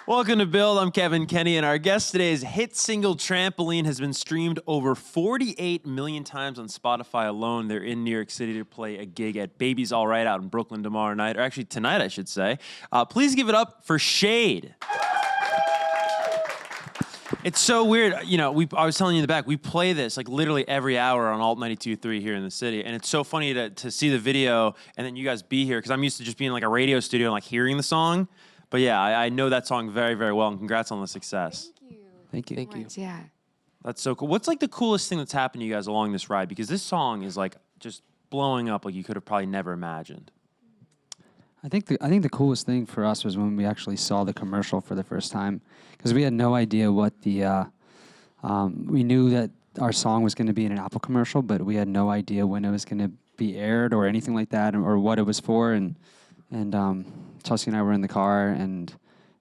Welcome to Build. I'm Kevin Kenny, and our guest today's hit single Trampoline has been streamed over 48 million times on Spotify alone. They're in New York City to play a gig at Baby's All Right out in Brooklyn tomorrow night, or actually tonight, I should say. Please give it up for Shaed. It's so weird. You know, I was telling you in the back, we play this like literally every hour on Alt 92.3 here in the city. And it's so funny to see the video and then you guys be here because I'm used to just being like a radio studio and like hearing the song. But yeah, I know that song very, very well, and congrats on the success. Thank you. Thank you. Yeah. That's so cool. What's like the coolest thing that's happened to you guys along this ride? Because this song is like just blowing up like you could have probably never imagined. I think the coolest thing for us was when we actually saw the commercial for the first time, because we had no idea what the we knew that our song was going to be in an Apple commercial, but we had no idea when it was going to be aired or anything like that, or what it was for. And Chelsea and I were in the car, and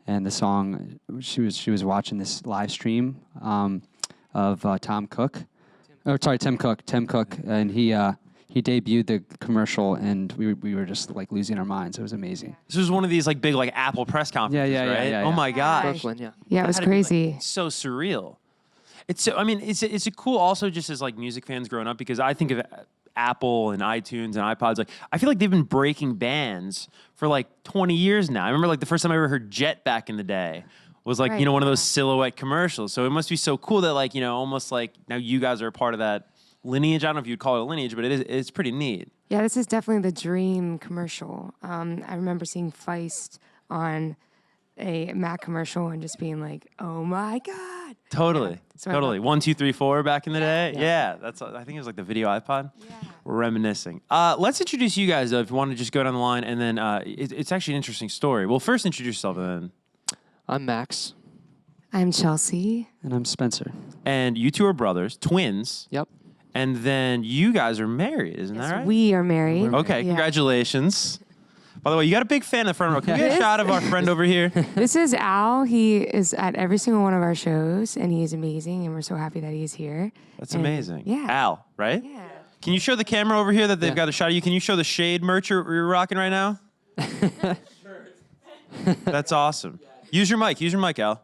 the song, she was watching this live stream of Tim Cook, and he debuted the commercial, and we were just like losing our minds. It was amazing. This was one of these like big like Apple press conferences, right? Yeah. Oh my gosh. Brooklyn, yeah. Yeah, it was crazy. Like, so surreal. It's so, I mean, it's a cool also just as like music fans growing up, because I think of Apple and iTunes and iPods, like I feel like they've been breaking bands for like 20 years now. I remember like the first time I ever heard Jet back in the day was like, you know, one of those Silhouette commercials. So it must be so cool that like, you know, almost like now you guys are a part of that lineage. I don't know if you'd call it a lineage, but it's pretty neat. Yeah, this is definitely the dream commercial. I remember seeing Feist on a Mac commercial and just being like, oh my God. Totally. Yeah. So Totally. 1, 2, 3, 4 back in the day. Yeah. Yeah. That's, I think it was like the video iPod. Yeah. We're reminiscing. Let's introduce you guys, though, if you want to just go down the line. And then it's actually an interesting story. Well, first introduce yourself and then. I'm Max. I'm Chelsea. And I'm Spencer. And you two are brothers, twins. Yep. And then you guys are married, isn't that right? We are married. Okay, Yeah. congratulations. By the way, you got a big fan in the front row. Can we get a shot of our friend over here? This is Al. He is at every single one of our shows, and he is amazing, and we're so happy that he's here. That's And, amazing. Yeah. Al, right? Yeah. Can you show the camera over here that they've got a shot of you? Can you show the Shaed merch you're rocking right now? That's awesome. Use your mic, Al.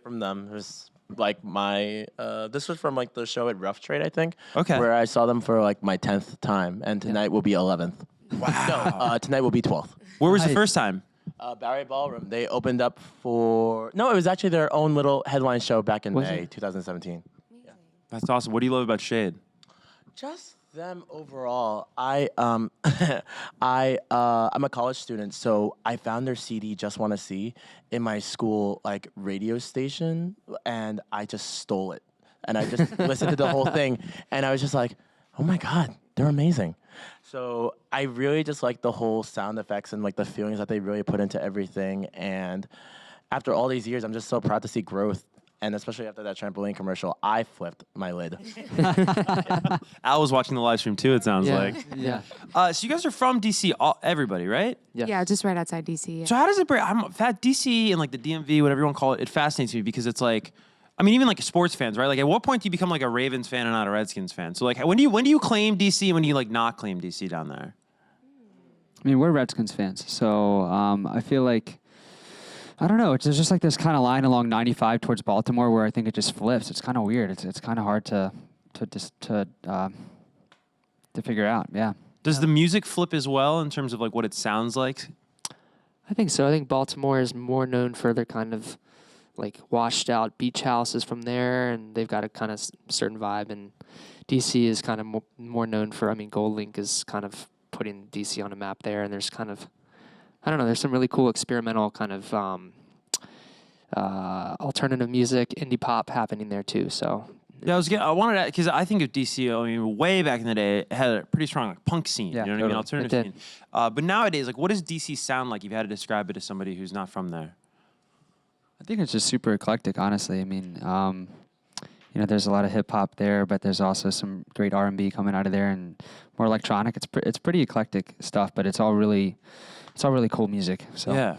From them. It was like my this was from like the show at Rough Trade, I think. Okay. Where I saw them for like my 10th time, and tonight will be 11th. Wow. No, tonight will be 12th. Where was the first time? Barry Ballroom. They opened up for it was actually their own little headline show back in Was May it? 2017. That's awesome. What do you love about Shaed? Just them overall. I'm a college student, so I found their CD "Just Wanna See" in my school like radio station, and I just stole it, and I just listened to the whole thing, and I was just like, oh my God, they're amazing. So I really just like the whole sound effects and like the feelings that they really put into everything. And after all these years, I'm just so proud to see growth. And especially after that Trampoline commercial, I flipped my lid. Al was watching the live stream too, it sounds like. Yeah. So you guys are from DC, everybody, right? Yes. Yeah, just right outside DC. So how does it break? DC and like the DMV, whatever you want to call it, it fascinates me because it's like, I mean, even like sports fans, right? Like, at what point do you become like a Ravens fan and not a Redskins fan? So like, when do you claim DC and when do you like not claim DC down there? I mean, we're Redskins fans, so I feel like, I don't know, there's just like this kind of line along 95 towards Baltimore where I think it just flips. It's kind of weird. It's kind of hard to figure out. Yeah. Does the music flip as well in terms of like what it sounds like? I think so. I think Baltimore is more known for their kind of like washed out beach houses from there, and they've got a kind of certain vibe. And DC is kind of more known for, I mean, Gold Link is kind of putting DC on a map there, and there's kind of, I don't know, there's some really cool experimental kind of alternative music, indie pop happening there too. So Yeah, I wanted to, because I think of DC, I mean, way back in the day, it had a pretty strong like, punk scene, Yeah, you know what I mean, totally. alternative scene. But nowadays, like, what does DC sound like if you had to describe it to somebody who's not from there? I think it's just super eclectic, honestly. I mean, you know, there's a lot of hip hop there, but there's also some great R&B coming out of there and more electronic. It's pretty eclectic stuff, but it's all really cool music. So Yeah.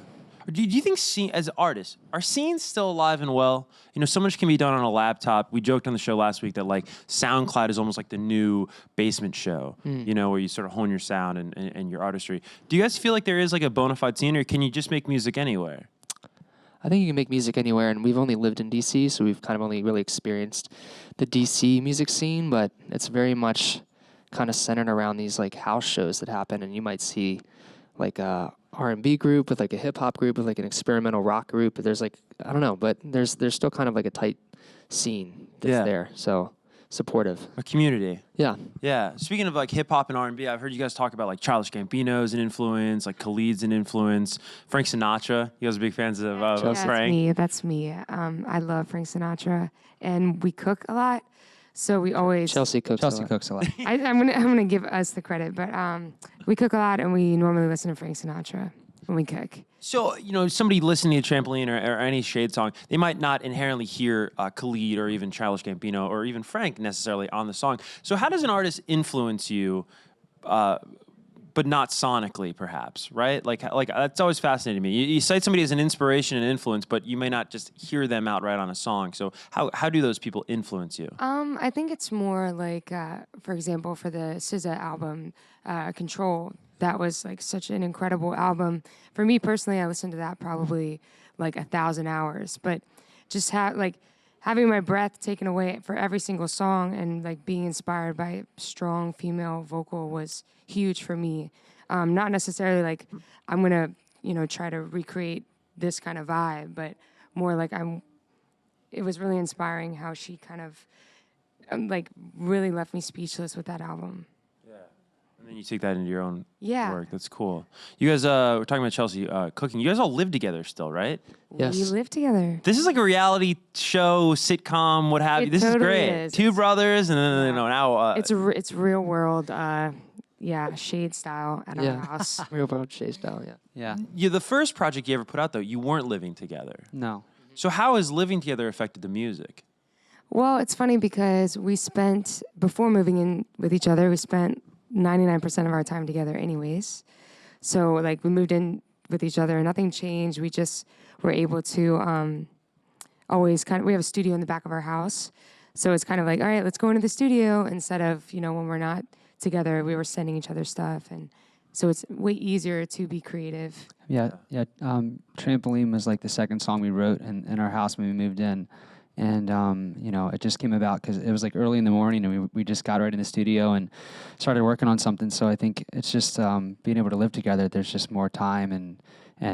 Do you think, as artists, are scenes still alive and well? You know, so much can be done on a laptop. We joked on the show last week that, like, SoundCloud is almost like the new basement show, you know, where you sort of hone your sound and your artistry. Do you guys feel like there is, like, a bona fide scene, or can you just make music anywhere? I think you can make music anywhere, and we've only lived in DC, so we've kind of only really experienced the DC music scene, but it's very much kind of centered around these like house shows that happen, and you might see like a R&B group with like a hip hop group with like an experimental rock group. There's like, I don't know, but there's still kind of like a tight scene that's there. So supportive. A community. Yeah. Yeah. Speaking of like hip hop and R&B, I've heard you guys talk about like Childish Gambino's an influence, like Khalid's an influence, Frank Sinatra. You guys are big fans of Frank. That's me. I love Frank Sinatra, and we cook a lot, so we always Chelsea cooks a lot. I'm gonna give us the credit, but we cook a lot, and we normally listen to Frank Sinatra when we cook. So, somebody listening to Trampoline or any Shaed song, they might not inherently hear Khalid or even Childish Gambino or even Frank necessarily on the song. So how does an artist influence you, but not sonically, perhaps, right? Like that's always fascinated me. You cite somebody as an inspiration and influence, but you may not just hear them outright on a song. So how do those people influence you? I think it's more like, for example, for the SZA album, Control. That was like such an incredible album. For me personally, I listened to that probably like 1,000 hours. But just having my breath taken away for every single song and like being inspired by a strong female vocal was huge for me. Not necessarily like I'm gonna try to recreate this kind of vibe, but more like it was really inspiring how she kind of like really left me speechless with that album. And then you take that into your own Yeah. work. That's cool. You guys, we're talking about Chelsea cooking. You guys all live together still, right? Yes. We live together. This is like a reality show, sitcom, what have you. This totally is great. is. Two brothers, and then now It's real world, Shaed style at our house. Real world Shaed style, yeah. Yeah. the first project you ever put out though, you weren't living together. No. So how has living together affected the music? Well, it's funny because before moving in with each other, we spent 99% of our time together anyways. So like we moved in with each other and nothing changed. We just were able to always we have a studio in the back of our house. So it's kind of like, all right, let's go into the studio instead of, when we're not together, we were sending each other stuff. And so it's way easier to be creative. Yeah. Trampoline was like the second song we wrote in our house when we moved in. And, it just came about because it was like early in the morning and we just got right in the studio and started working on something. So I think it's just being able to live together, there's just more time and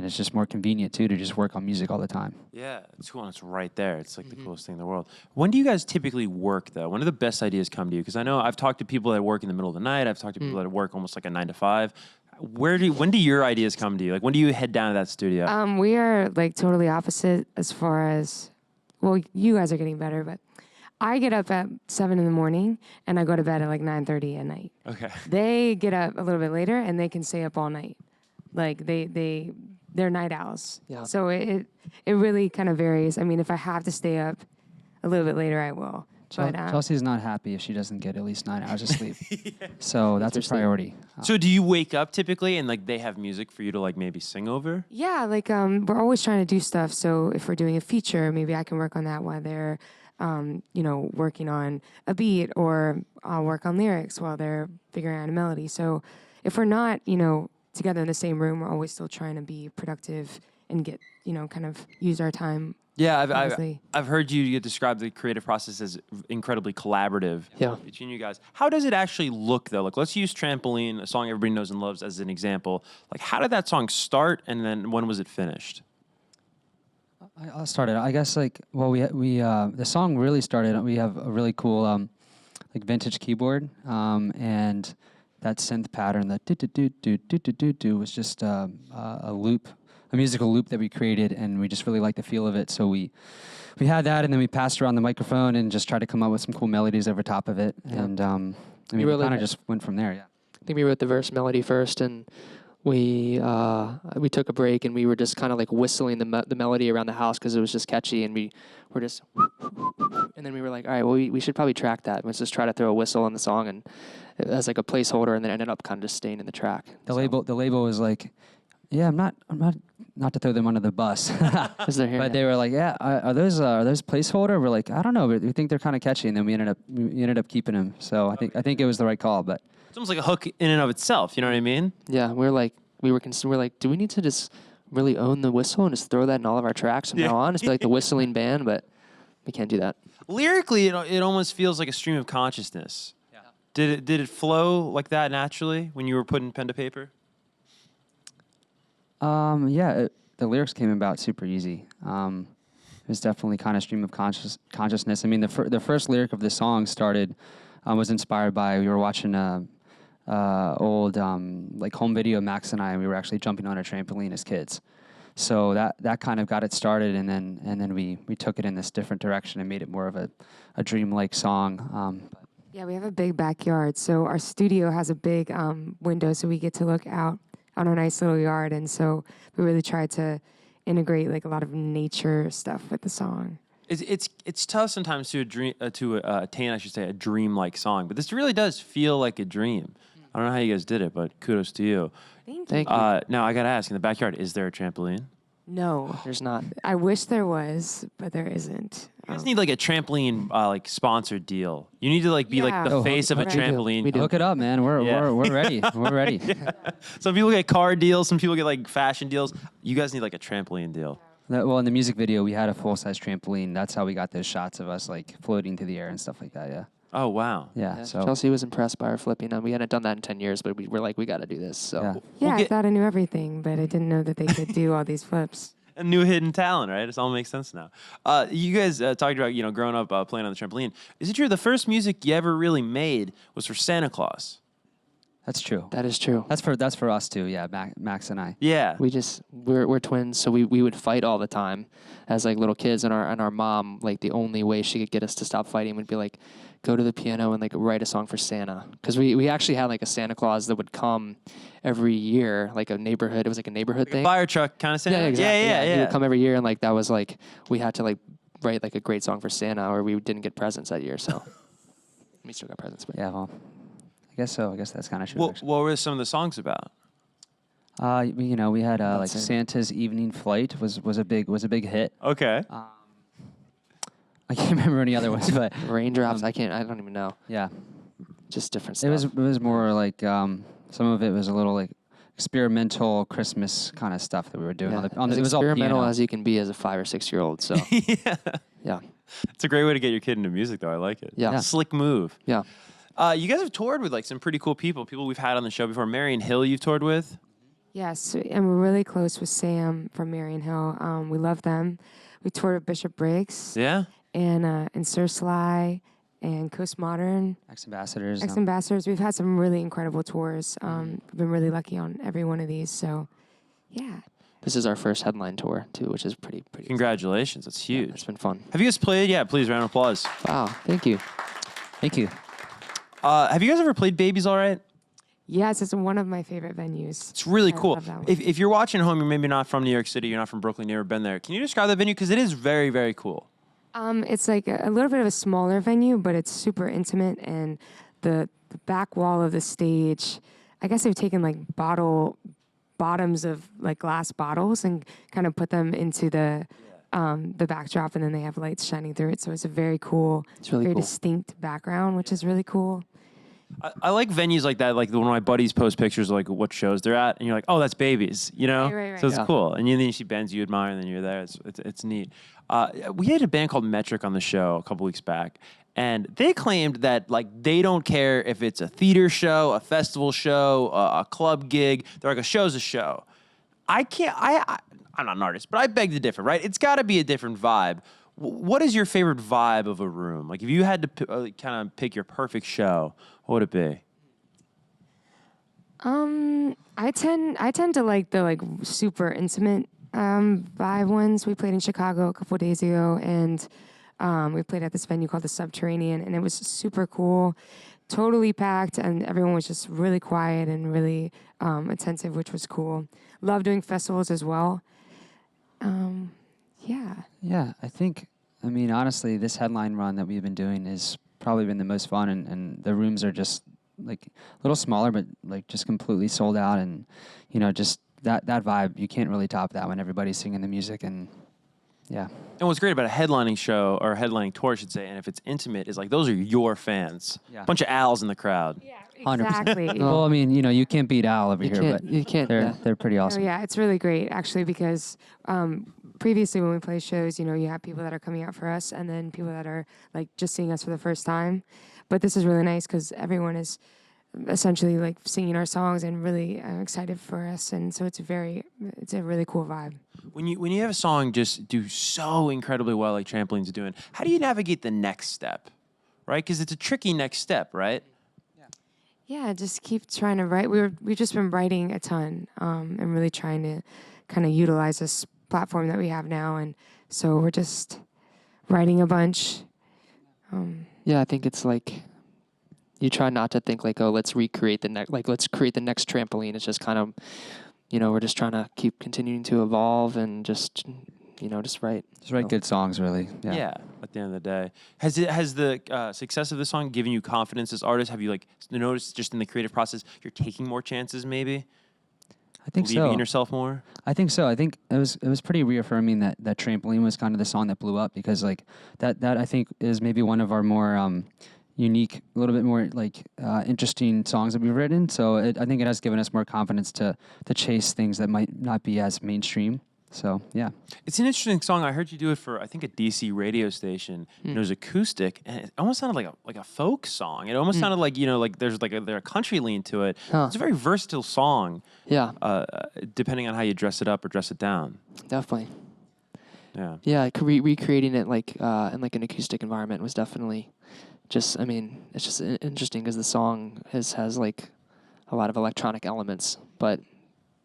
it's just more convenient too to just work on music all the time. Yeah, it's cool and it's right there. It's like the coolest thing in the world. When do you guys typically work though? When do the best ideas come to you? Because I know I've talked to people that work in the middle of the night. I've talked to people that work almost like a 9 to 5. When do your ideas come to you? Like when do you head down to that studio? We are like totally opposite as far as, well, you guys are getting better, but I get up at 7 in the morning and I go to bed at like 9:30 at night. Okay. They get up a little bit later and they can stay up all night. Like they're night owls. Yeah. So it really kind of varies. I mean, if I have to stay up a little bit later, I will. But Chelsea's not happy if she doesn't get at least 9 hours of sleep. So that's a priority. So do you wake up typically and like they have music for you to like maybe sing over? yeah, like we're always trying to do stuff. So if we're doing a feature, maybe I can work on that while they're, working on a beat, or I'll work on lyrics while they're figuring out a melody. So if we're not, together in the same room, we're always still trying to be productive and get, kind of use our time. Yeah, I've heard you describe the creative process as incredibly collaborative between you guys. How does it actually look though? Like let's use Trampoline, a song everybody knows and loves, as an example. Like how did that song start and then when was it finished? I'll start it. I guess the song really started. We have a really cool vintage keyboard, and that synth pattern, that do do do do do do do do, was just a loop, a musical loop that we created, and we just really liked the feel of it. So we had that, and then we passed around the microphone and just tried to come up with some cool melodies over top of it, and we kind of just went from there. Yeah. I think we wrote the verse melody first, and we took a break and we were just kind of like whistling the melody around the house because it was just catchy, and we were just, and then we were like, all right, well we should probably track that. Let's just try to throw a whistle on the song and as like a placeholder, and then ended up kind of just staying in the track. The label was like, yeah, I'm not to throw them under the bus, but they were like, yeah, are those placeholder? We're like, I don't know, but we think they're kind of catchy, and then we ended up keeping them. So I think it was the right call, but. It's almost like a hook in and of itself. You know what I mean? Yeah, we're like, do we need to just really own the whistle and just throw that in all of our tracks from now on. Just be like the whistling band, but we can't do that. Lyrically, it almost feels like a stream of consciousness. Yeah. Did it flow like that naturally when you were putting pen to paper? The lyrics came about super easy. It was definitely kind of stream of consciousness. I mean, the first lyric of the song was inspired by, we were watching old like home video, Max and I, and we were actually jumping on a trampoline as kids. So that kind of got it started, and then we took it in this different direction and made it more of a dreamlike song. Yeah, we have a big backyard, so our studio has a big window, so we get to look out on our nice little yard, and so we really tried to integrate like a lot of nature stuff with the song. It's tough sometimes to attain, I should say, a dream-like song, but this really does feel like a dream. I don't know how you guys did it, but kudos to you. Thank you. Now I gotta ask, in the backyard, is there a trampoline? No, There's not. I wish there was, but there isn't. You guys need like a trampoline like sponsored deal. You need to like be like Yeah. the face of a We do. trampoline. We do. Hook it up, man. We're ready. We're ready. Some people get car deals. Some people get like fashion deals. You guys need like a trampoline deal. Well, in the music video, we had a full-size trampoline. That's how we got those shots of us like floating through the air and stuff like that. Yeah. Oh wow. Yeah. Yeah, So Chelsea was impressed by our flipping. We hadn't done that in 10 years, but we were like, we got to do this. So yeah. Yeah, We'll I thought I knew everything, but I didn't know that they could do all these flips. A new hidden talent, right? It all makes sense now. You guys talked about growing up playing on the trampoline. Is it true the first music you ever really made was for Santa Claus? That's true. that is true. That's for us too. Yeah, Max and I. Yeah. We're twins, so we would fight all the time as like little kids, and our mom, like the only way she could get us to stop fighting would be like, go to the piano and like write a song for Santa, because we actually had like a Santa Claus that would come every year, like a neighborhood. It was like a neighborhood thing. Fire truck kind of Santa. Yeah, exactly. Yeah. He would come every year, and like that was like we had to like write like a great song for Santa, or we didn't get presents that year. So we still got presents, but Yeah. Well, I guess so. I guess that's kind of true. What actually. were some of the songs about? We had like That's it. Santa's Evening Flight was a big hit. Okay. I can't remember any other ones, but raindrops. I don't even know. yeah, Just different it stuff. was more like some of it was a little like experimental Christmas kind of stuff that we were doing. Yeah, as It was all experimental piano. as you can be as a 5 or 6 year old. So Yeah. yeah, It's a great way to get your kid into music, though. I like it. Yeah. Slick move. yeah. You guys have toured with like some pretty cool people we've had on the show before. Marion Hill, you've toured with. Yes, and we're really close with Sam from Marion Hill. We love them. We toured with Bishop Briggs Yeah. and Sir Sly and Coast Modern, Ex-ambassadors. ex-ambassadors. We've had some really incredible tours. We've been really lucky on every one of these. So, yeah. This is our first headline tour too, which is pretty. Congratulations. That's huge. It's been fun. Have you guys played? Yeah, please, round of applause. Wow, thank you. Thank you. Have you guys ever played Babies All Right? Yes, it's one of my favorite venues. It's really I cool. love that one. If you're watching at home, you're maybe not from New York City, you're not from Brooklyn, you've never been there. Can you describe that venue? Because it is very, very cool. It's like a little bit of a smaller venue, but it's super intimate. And the back wall of the stage, I guess they've taken like bottoms of like glass bottles and kind of put them into the backdrop, and then they have lights shining through it. So it's a very cool, It's really very cool. distinct background, which is really cool. I like venues like that. Like one of my buddies post pictures of like what shows they're at, and you're like, oh, that's Babies, you know? Right. So it's Yeah. cool. And then you see bands you admire, and then you're there. It's neat. We had a band called Metric on the show a couple weeks back, and they claimed that like they don't care if it's a theater show, a festival show, a club gig. They're like, a show's a show. I'm not an artist, but I beg to differ, right? It's got to be a different vibe. What is your favorite vibe of a room? Like if you had to kind of pick your perfect show, what would it be? I tend to like the like super intimate vibe ones. We played in Chicago a couple days ago, and we played at this venue called the Subterranean, and it was super cool, totally packed, and everyone was just really quiet and really attentive, which was cool. Love doing festivals as well. Yeah. Yeah, I mean, honestly, this headline run that we've been doing has probably been the most fun, and the rooms are just like a little smaller, but like just completely sold out, and just that vibe, you can't really top that when everybody's singing the music, and Yeah. And what's great about a headlining show or a headlining tour, I should say, and if it's intimate, is like those are your fans. Yeah. Bunch of Als in the crowd. Yeah, 100%. exactly. Well, I mean, you can't beat Al over You here, can't- but you can't, they're yeah. they're pretty Oh awesome. yeah, it's really great actually because previously when we play shows, you have people that are coming out for us and then people that are like just seeing us for the first time. But this is really nice because everyone is essentially like singing our songs and really excited for us, and so it's a really cool vibe. When you have a song just do so incredibly well, like Trampoline's doing, how do you navigate the next step, right? Because it's a tricky next step, right? Yeah, just keep trying to write. We've just been writing a ton and really trying to kind of utilize this platform that we have now, and so we're just writing a bunch. Yeah, I think it's like you try not to think like, oh, let's recreate the next, like let's create the next trampoline. It's just kind of, we're just trying to keep continuing to evolve and just, just write. Just write good songs, really. Yeah. At the end of the day, has the success of this song given you confidence as artists? Have you like noticed just in the creative process you're taking more chances, maybe I think believing so. in yourself more? I think so. I think it was pretty reaffirming that Trampoline was kind of the song that blew up because like that I think is maybe one of our more unique, a little bit more like interesting songs that we've written. So I think it has given us more confidence to chase things that might not be as mainstream. So yeah, It's an interesting song. I heard you do it for I think a DC radio station. And it was acoustic, and it almost sounded like a folk song. It almost sounded like like there's a country lean to it. Huh. It's a very versatile song, Yeah, depending on how you dress it up or dress it down. definitely. Yeah. Yeah, recreating it like in like an acoustic environment was definitely just. I mean, it's just interesting because the song has like a lot of electronic elements, but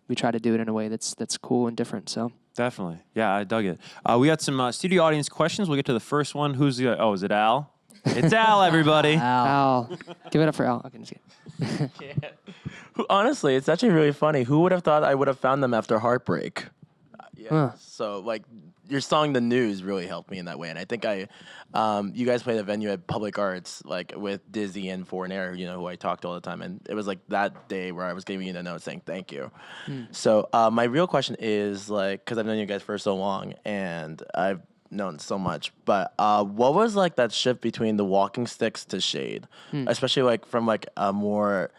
we try to do it in a way that's cool and different. So Definitely. Yeah, I dug it. We got some studio audience questions. We'll get to the first one. Who's the? Oh, is it Al? It's Al, everybody. Al, give it up for Al. Okay, just kidding. Honestly, it's actually really funny. Who would have thought I would have found them after Heartbreak? Yeah. Huh. So like your song "The News" really helped me in that way, and I think you guys played a venue at Public Arts like with Dizzy and Foreign Air, who I talked all the time, and it was like that day where I was giving you the note saying thank you. So my real question is like, because I've known you guys for so long and I've known so much, but what was like that shift between the Walking Sticks to Shaed, especially like from like a more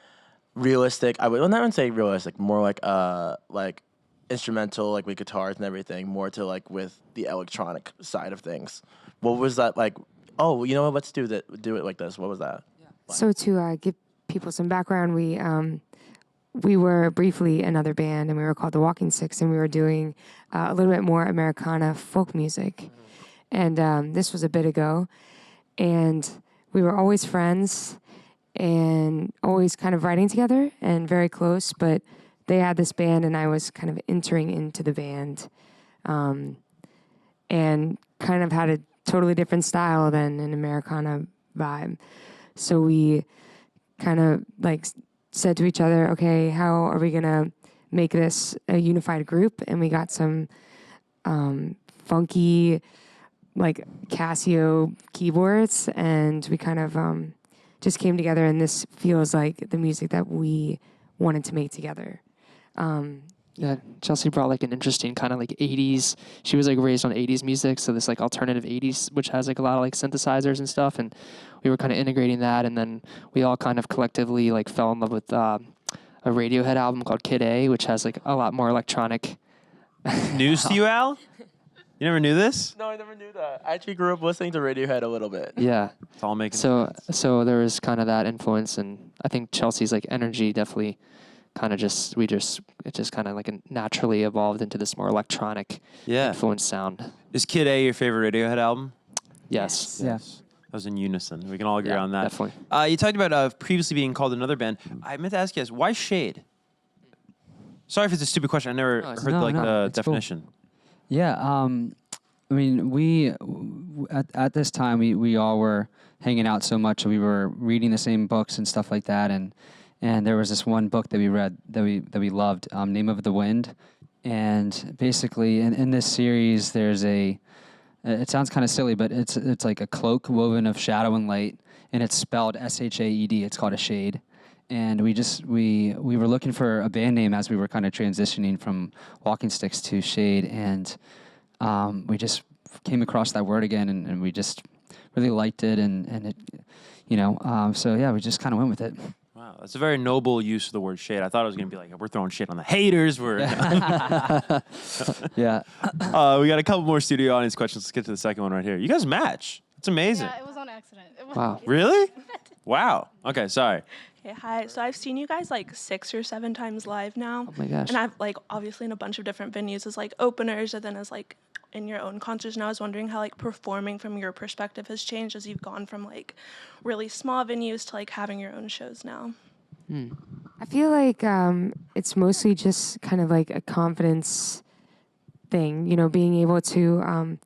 realistic, I would not even say realistic, more like instrumental, like with guitars and everything, more to like with the electronic side of things. What was that like? Oh, you know what? Let's do it like this. What was that? So to give people some background, we were briefly another band, and we were called the Walking Sticks, and we were doing a little bit more Americana folk music. And this was a bit ago, and we were always friends and always kind of writing together and very close, but they had this band, and I was kind of entering into the band and kind of had a totally different style than an Americana vibe. So we kind of like said to each other, okay, how are we going to make this a unified group? And we got some funky like Casio keyboards, and we kind of just came together, and this feels like the music that we wanted to make together. Yeah, Chelsea brought like an interesting kind of like 80s. She was like raised on 80s music, so this like alternative 80s, which has like a lot of like synthesizers and stuff. And we were kind of integrating that, and then we all kind of collectively like fell in love with a Radiohead album called Kid A, which has like a lot more electronic. News to you, Al? You never knew this? No, I never knew that. I actually grew up listening to Radiohead a little bit. Yeah, It's all making so sense. there was kind of that influence, and I think Chelsea's like energy definitely kind of it just kind of like naturally evolved into this more electronic influence sound. Is Kid A your favorite Radiohead album? Yes. Yeah. That was in unison. We can all agree Yeah, on that. definitely. You talked about previously being called another band. I meant to ask you guys, why Shaed? Sorry if it's a stupid question. I never heard No, like no, the it's cool. definition. Yeah, I mean, at this time we all were hanging out so much. We were reading the same books and stuff like that, and there was this one book that we read that we loved, Name of the Wind, and basically in this series there's it sounds kind of silly, but it's like a cloak woven of shadow and light, and it's spelled Shaed. It's called a shade. And we were looking for a band name as we were kind of transitioning from Walking Sticks to Shaed, and we just came across that word again, and we just really liked it, and it, so yeah, we just kind of went with it. Wow, that's a very noble use of the word shade. I thought it was going to be like, we're throwing shit on the haters. Yeah. We got a couple more studio audience questions. Let's get to the second one right here. You guys match. It's amazing. Yeah, it was on accident. Wow. Really? Wow. Okay, sorry. Okay, hi. So I've seen you guys like 6 or 7 times live now. Oh my gosh. And I've like obviously in a bunch of different venues as like openers and then as like in your own concerts. And I was wondering how like performing from your perspective has changed as you've gone from like really small venues to like having your own shows now. I feel like it's mostly just kind of like a confidence thing, being able to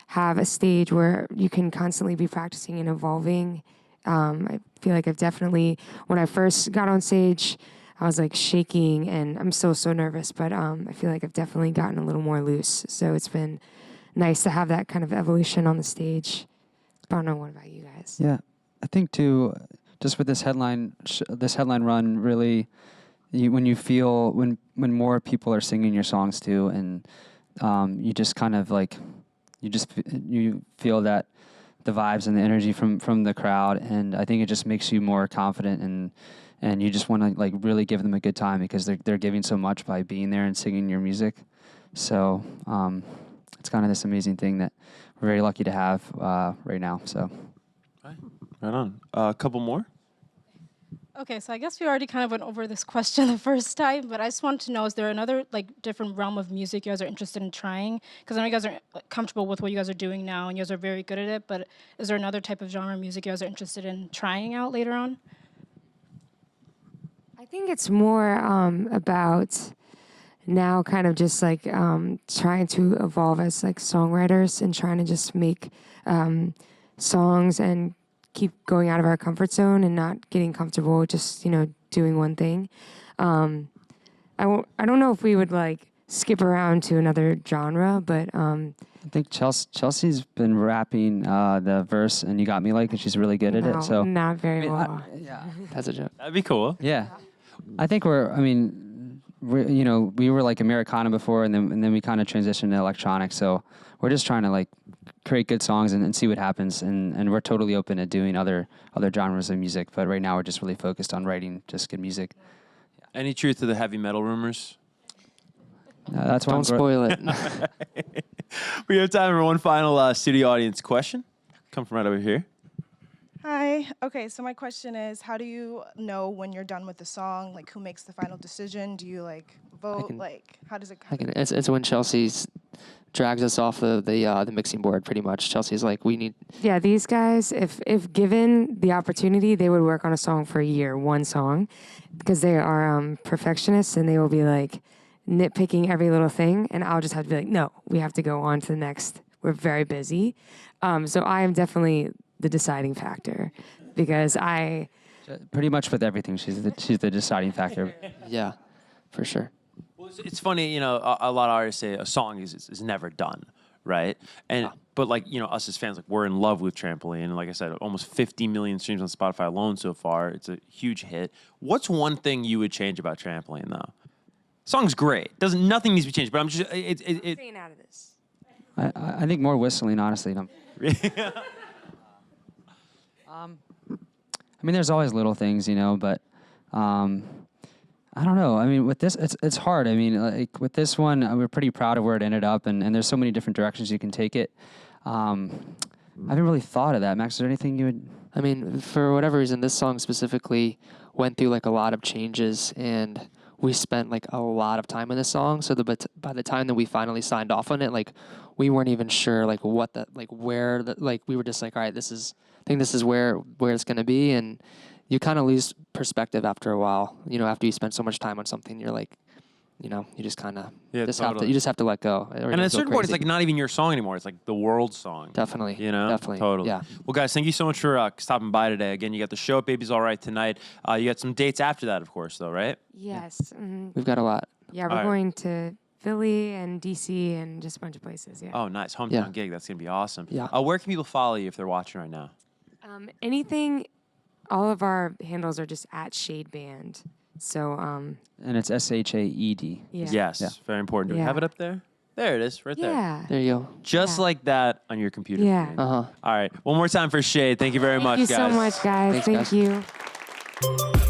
have a stage where you can constantly be practicing and evolving. I feel like I've definitely, when I first got on stage, I was like shaking and I'm still so nervous, but I feel like I've definitely gotten a little more loose. So it's been nice to have that kind of evolution on the stage. But I don't know, what about you guys? Yeah, I think too, just with this headline run, really, when more people are singing your songs too, and you just kind of like, you feel that the vibes and the energy from the crowd, and I think it just makes you more confident, and you just want to like really give them a good time because they're giving so much by being there and singing your music. So it's kind of this amazing thing that we're very lucky to have right now. So Right on. A couple more. Okay, so I guess we already kind of went over this question the first time, but I just wanted to know, is there another like different realm of music you guys are interested in trying? Because I know you guys are like, comfortable with what you guys are doing now, and you guys are very good at it, but is there another type of genre of music you guys are interested in trying out later on? I think it's more about now kind of just like trying to evolve as like songwriters and trying to just make songs and keep going out of our comfort zone and not getting comfortable just doing one thing. I don't know if we would like skip around to another genre, but I think Chelsea's been rapping the verse, and you got me like, and she's really good at no, it. So not very well. yeah, That's a joke. That'd be cool. yeah. I think we were like Americana before, and then we kind of transitioned to electronic. So we're just trying to like create good songs and see what happens, and we're totally open to doing other genres of music. But right now we're just really focused on writing just good music. Any truth to the heavy metal rumors? That's why Don't spoil it. We have time for one final studio audience question. Come from right over here. Hi. Okay, so my question is, how do you know when you're done with the song? Like, who makes the final decision? Do you like vote? Like, how does it? It's when Chelsea drags us off the mixing board. Pretty much, Chelsea's like, we need. Yeah, these guys, if given the opportunity, they would work on a song for a year, one song, because they are perfectionists and they will be like nitpicking every little thing, and I'll just have to be like, no, we have to go on to the next. We're very busy, so I am definitely the deciding factor because I pretty much with everything. She's the deciding factor. Yeah, for sure. Well, it's funny, a lot of artists say a song is never done, right? And but like us as fans, like we're in love with Trampoline, and like I said, almost 50 million streams on Spotify alone so far. It's a huge hit. What's one thing you would change about Trampoline though? Song's great. Nothing needs to be changed, but I'm just staying out of this. I think more whistling, honestly. I mean, there's always little things, but I don't know. I mean, with this, it's hard. I mean, like with this one, we're pretty proud of where it ended up, and there's so many different directions you can take it. I haven't really thought of that. Max, is there anything you would? I mean, for whatever reason, this song specifically went through like a lot of changes, and we spent like a lot of time in this song. So by the time that we finally signed off on it, like we weren't even sure like we were just like, all right, I think this is where it's gonna be, and you kind of lose perspective after a while. After you spend so much time on something, you're like, you just kind of have to let go. And at a certain point, it's like not even your song anymore. It's like the world's song. Definitely. Definitely. Totally. Yeah. Well, guys, thank you so much for stopping by today. Again, you got the show at Baby's All Right tonight. You got some dates after that, of course, though, right? Yes. We've got a lot. Yeah, we're going to Philly and DC and just a bunch of places. Yeah. Oh, nice. Hometown gig. That's going to be awesome. Yeah. Where can people follow you if they're watching right now? Anything, all of our handles are just at Shaed Band. So, And it's SHAED. yeah. Yes. Yeah. Very important. Do we have it up there? There it is, right there. Yeah. There you go. Just Yeah. like that on your computer. Yeah. screen. Uh huh. All right. One more time for Shaed. Thank you very much, Thank you guys. so much, guys. Thanks, Thank guys. you.